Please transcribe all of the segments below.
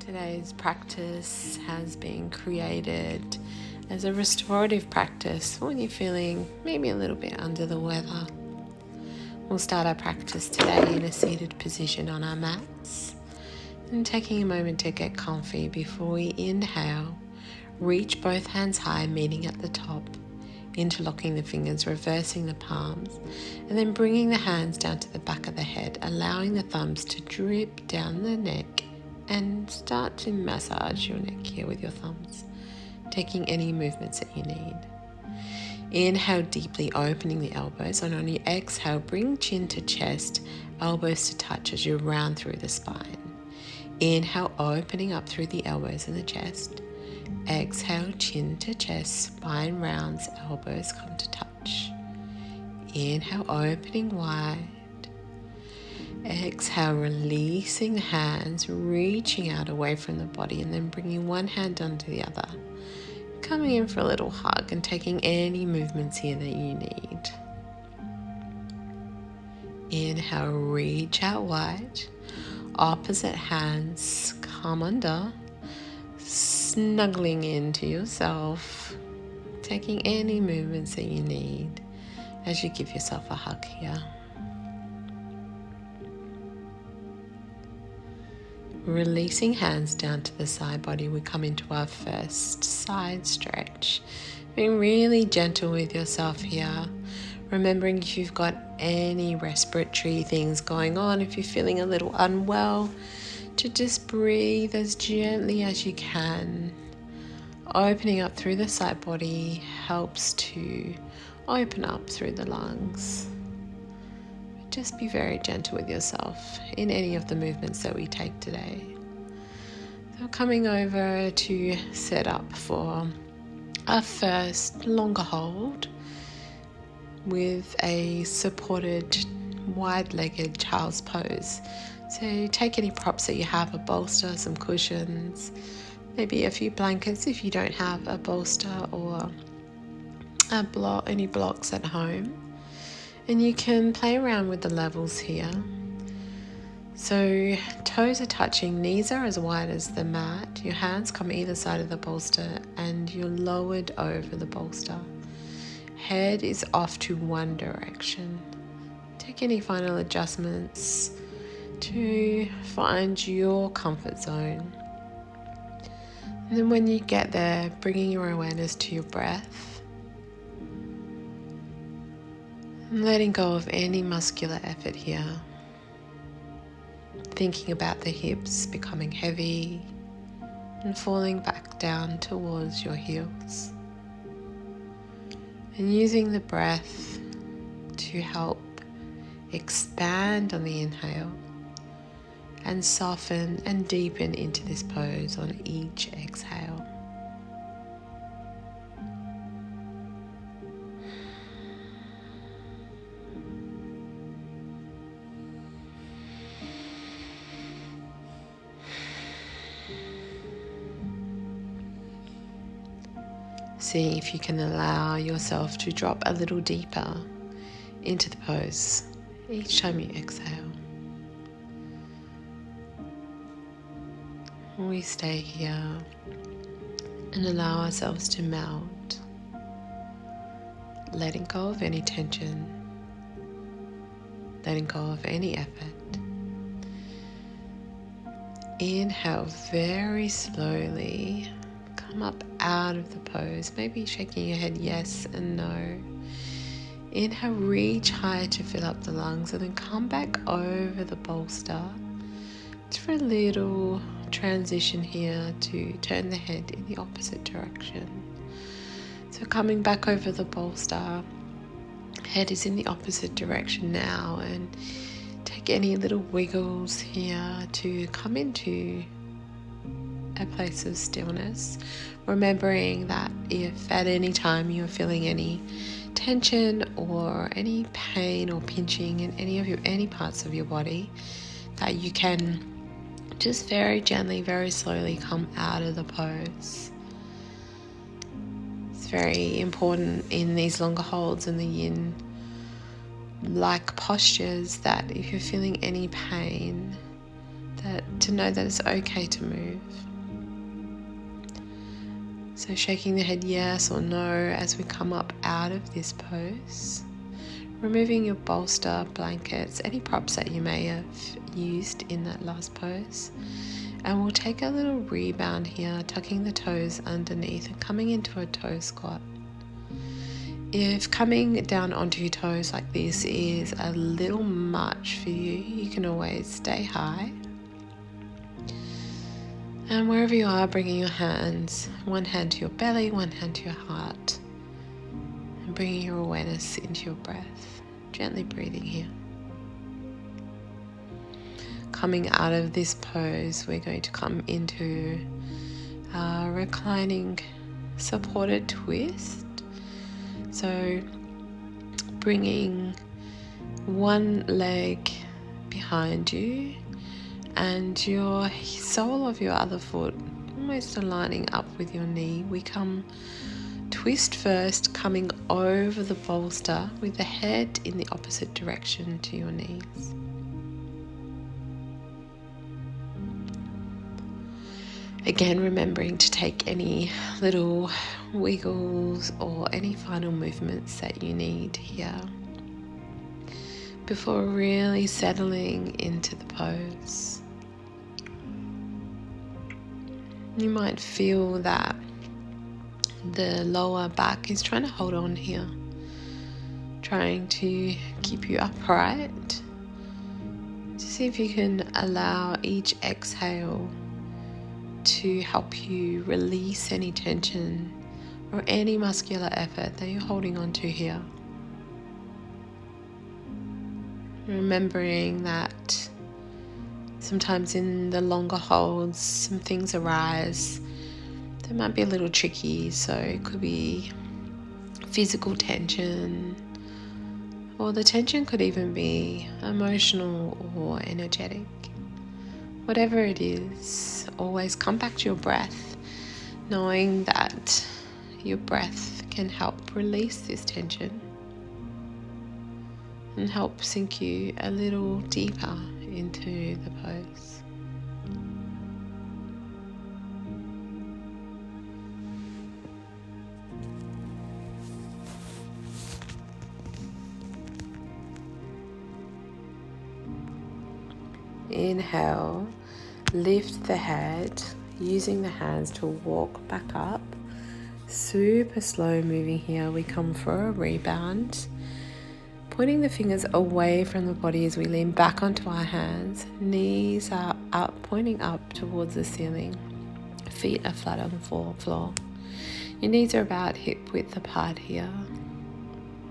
Today's practice has been created as a restorative practice when you're feeling maybe a little bit under the weather. We'll start our practice today in a seated position on our mats and taking a moment to get comfy before we inhale. Reach both hands high, meeting at the top, interlocking the fingers, reversing the palms, and then bringing the hands down to the back of the head, allowing the thumbs to drip down the neck and start to massage your neck here with your thumbs, taking any movements that you need. Inhale deeply, opening the elbows, and on your exhale, bring chin to chest, elbows to touch as you round through the spine. Inhale, opening up through the elbows and the chest. Exhale, chin to chest, spine rounds, elbows come to touch. Inhale, opening wide. Exhale, releasing the hands, reaching out away from the body, and then bringing one hand onto the other. Coming in for a little hug and taking any movements here that you need. Inhale, reach out wide. Opposite hands come under, snuggling into yourself, taking any movements that you need as you give yourself a hug here. Releasing hands down to the side body, we come into our first side stretch. Being really gentle with yourself here. Remembering if you've got any respiratory things going on, if you're feeling a little unwell, to just breathe as gently as you can. Opening up through the side body helps to open up through the lungs. Just be very gentle with yourself in any of the movements that we take today. So coming over to set up for our first longer hold with a supported wide-legged child's pose. So take any props that you have, a bolster, some cushions, maybe a few blankets if you don't have a bolster or any blocks at home. And you can play around with the levels here. So toes are touching, knees are as wide as the mat. Your hands come either side of the bolster and you're lowered over the bolster. Head is off to one direction. Take any final adjustments to find your comfort zone. And then when you get there, bringing your awareness to your breath. Letting go of any muscular effort here. Thinking about the hips becoming heavy and falling back down towards your heels. And using the breath to help expand on the inhale and soften and deepen into this pose on each exhale. See if you can allow yourself to drop a little deeper into the pose each time you exhale. We stay here and allow ourselves to melt, letting go of any tension, letting go of any effort. Inhale very slowly. Come up out of the pose, maybe shaking your head yes and no. Inhale, reach high to fill up the lungs, and then come back over the bolster. It's for a little transition here to turn the head in the opposite direction. So coming back over the bolster, head is in the opposite direction now, and take any little wiggles here to come into a place of stillness, remembering that if at any time you're feeling any tension or any pain or pinching in any parts of your body, that you can just very gently, very slowly come out of the pose. It's very important in these longer holds in the yin like postures that if you're feeling any pain, to know that it's okay to move. So shaking the head yes or no as we come up out of this pose. Removing your bolster, blankets, any props that you may have used in that last pose. And we'll take a little rebound here, tucking the toes underneath and coming into a toe squat. If coming down onto your toes like this is a little much for you, you can always stay high. And wherever you are, bringing your hands, one hand to your belly, one hand to your heart. And bringing your awareness into your breath. Gently breathing here. Coming out of this pose, we're going to come into a reclining supported twist. So bringing one leg behind you and your sole of your other foot almost aligning up with your knee. We come twist first, coming over the bolster with the head in the opposite direction to your knees. Again, remembering to take any little wiggles or any final movements that you need here before really settling into the pose. You might feel that the lower back is trying to hold on here, trying to keep you upright. To see if you can allow each exhale to help you release any tension or any muscular effort that you're holding on to here. Remembering that sometimes in the longer holds, some things arise that might be a little tricky, so it could be physical tension, or the tension could even be emotional or energetic. Whatever it is, always come back to your breath, knowing that your breath can help release this tension and help sink you a little deeper into the pose. Inhale, lift the head, using the hands to walk back up. Super slow moving here. We come for a rebound. Pointing the fingers away from the body as we lean back onto our hands. Knees are up, pointing up towards the ceiling. Feet are flat on the floor. Your knees are about hip width apart here.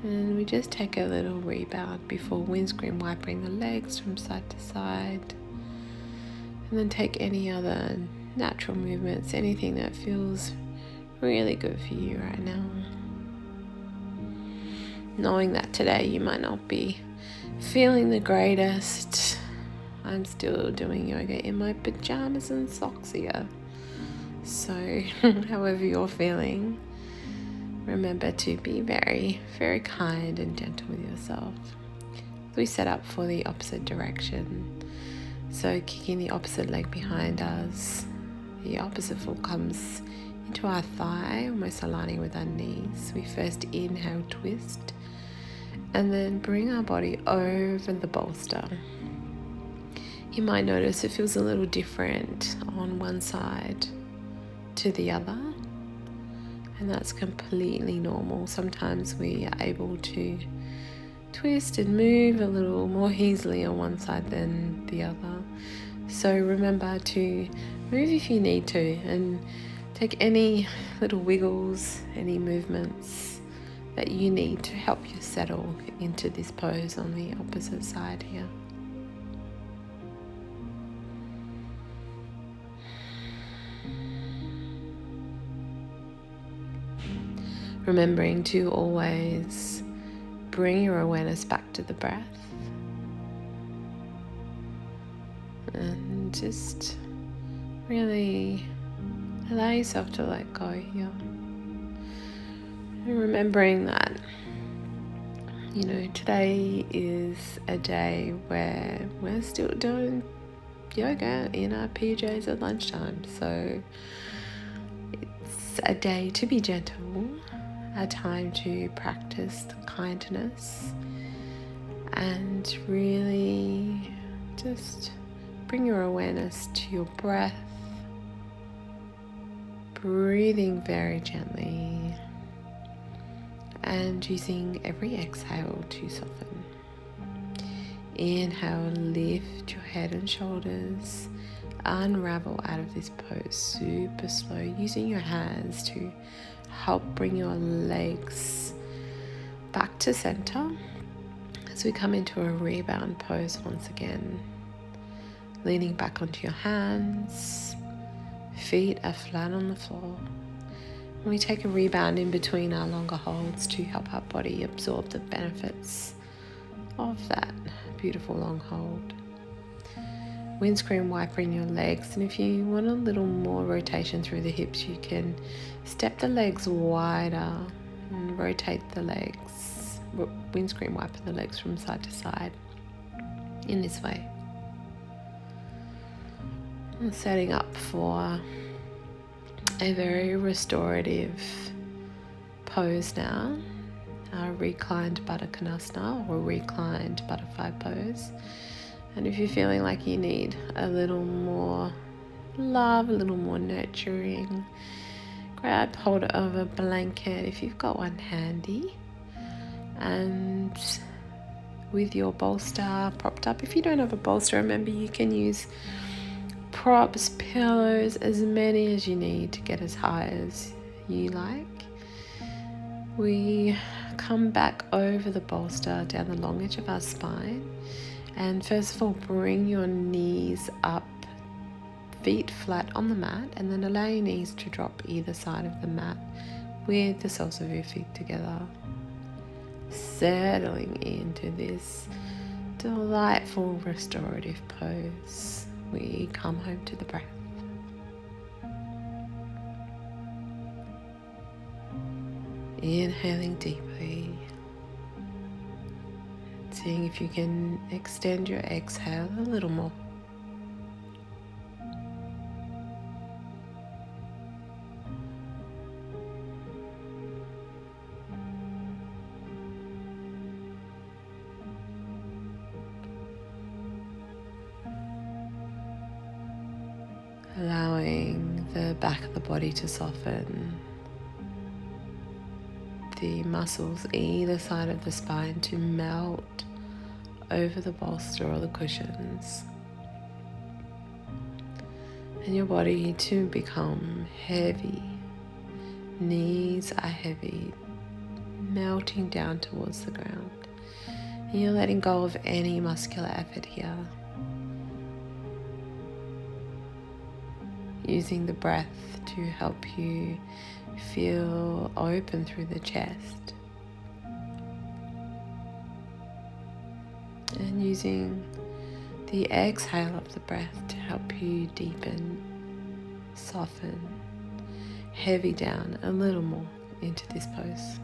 And we just take a little rebound before windscreen wiping the legs from side to side. And then take any other natural movements, anything that feels really good for you right now. Knowing that today you might not be feeling the greatest. I'm still doing yoga in my pajamas and socks here. So however you're feeling, remember to be very, very kind and gentle with yourself. We set up for the opposite direction. So kicking the opposite leg behind us, the opposite foot comes into our thigh, almost aligning with our knees. We first inhale, twist, and then bring our body over the bolster. You might notice it feels a little different on one side to the other, and that's completely normal. Sometimes we are able to twist and move a little more easily on one side than the other. So remember to move if you need to, and take any little wiggles, any movements that you need to help you settle into this pose on the opposite side here. Remembering to always bring your awareness back to the breath and just really allow yourself to let go here. And remembering that, today is a day where we're still doing yoga in our PJs at lunchtime. So it's a day to be gentle, a time to practice kindness, and really just bring your awareness to your breath, breathing very gently and using every exhale to soften. Inhale, lift your head and shoulders, unravel out of this pose super slow, using your hands to help bring your legs back to center as we come into a rebound pose once again. Leaning back onto your hands, feet are flat on the floor. And we take a rebound in between our longer holds to help our body absorb the benefits of that beautiful long hold. Windscreen wiper in your legs, and if you want a little more rotation through the hips, you can step the legs wider and rotate the legs, windscreen wiper the legs from side to side in this way. And setting up for a very restorative pose now, our reclined Baddha Konasana or reclined butterfly pose. And if you're feeling like you need a little more love, a little more nurturing, grab hold of a blanket if you've got one handy, and with your bolster propped up. If you don't have a bolster, remember you can use props, pillows, as many as you need to get as high as you like. We come back over the bolster down the long edge of our spine, and first of all bring your knees up, feet flat on the mat, and then allow your knees to drop either side of the mat with the soles of your feet together, settling into this delightful restorative pose. We come home to the breath. Inhaling deeply, seeing if you can extend your exhale a little more. Allowing the back of the body to soften, the muscles either side of the spine to melt over the bolster or the cushions, and your body to become heavy. Knees are heavy, melting down towards the ground, and you're letting go of any muscular effort here. Using the breath to help you feel open through the chest, and using the exhale of the breath to help you deepen, soften, heavy down a little more into this pose.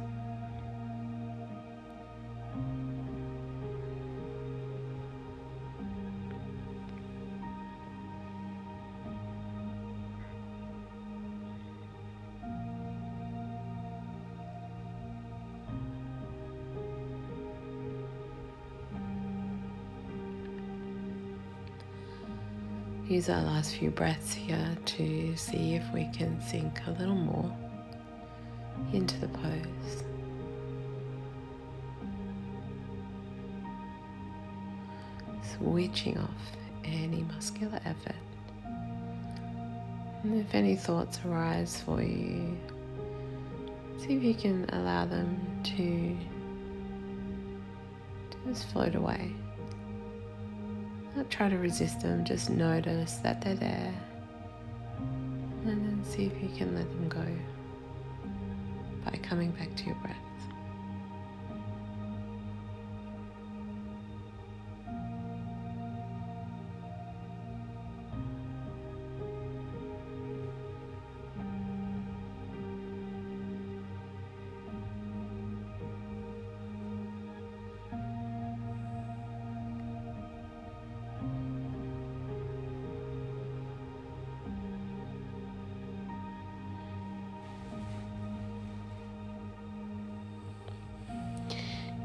Use our last few breaths here to see if we can sink a little more into the pose. Switching off any muscular effort. And if any thoughts arise for you, see if you can allow them to just float away. Don't try to resist them, just notice that they're there, and then see if you can let them go by coming back to your breath.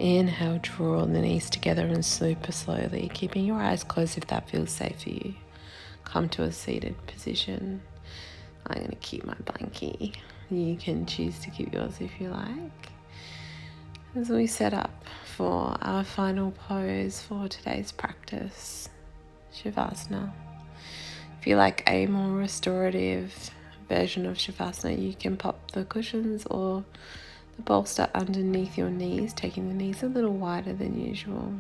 Inhale, draw the knees together and super slowly, keeping your eyes closed if that feels safe for you. Come to a seated position. I'm going to keep my blankie. You can choose to keep yours if you like. As we set up for our final pose for today's practice, Shavasana. If you like a more restorative version of Shavasana, you can pop the cushions or the bolster underneath your knees, taking the knees a little wider than usual.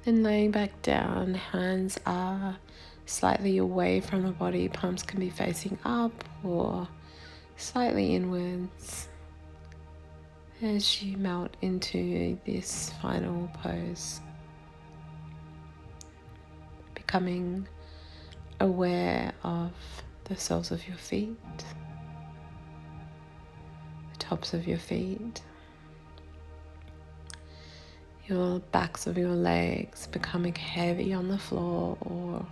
Then laying back down, hands are slightly away from the body, palms can be facing up or slightly inwards as you melt into this final pose. Becoming aware of the soles of your feet, the tops of your feet, your backs of your legs becoming heavy on the floor or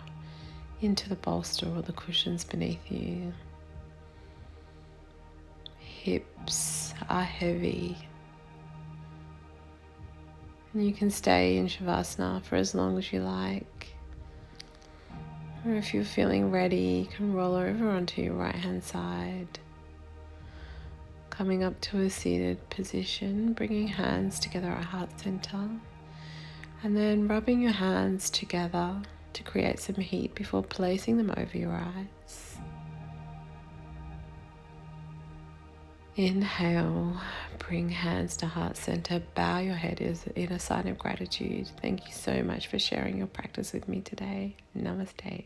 into the bolster or the cushions beneath you. Hips are heavy. And you can stay in Shavasana for as long as you like. Or if you're feeling ready, you can roll over onto your right hand side. Coming up to a seated position, bringing hands together at heart center. And then rubbing your hands together to create some heat before placing them over your eyes. Inhale, bring hands to heart center, bow your head in a sign of gratitude. Thank you so much for sharing your practice with me today. Namaste.